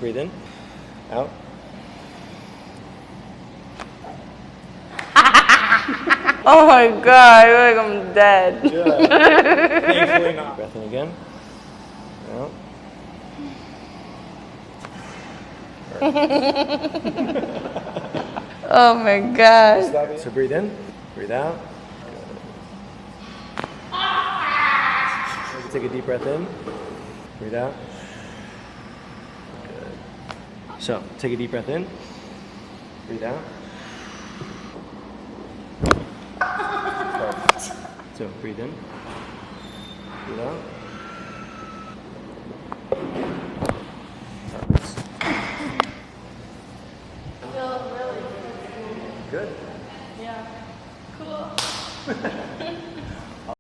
Breathe in, out. Oh my god, I feel like I'm dead. Good. Thankfully not. Breath in again. Out. Oh my god. So breathe in, breathe out. Good. Take a deep breath in, breathe out. Good. So take a deep breath in, breathe out. Perfect. So breathe in, breathe out.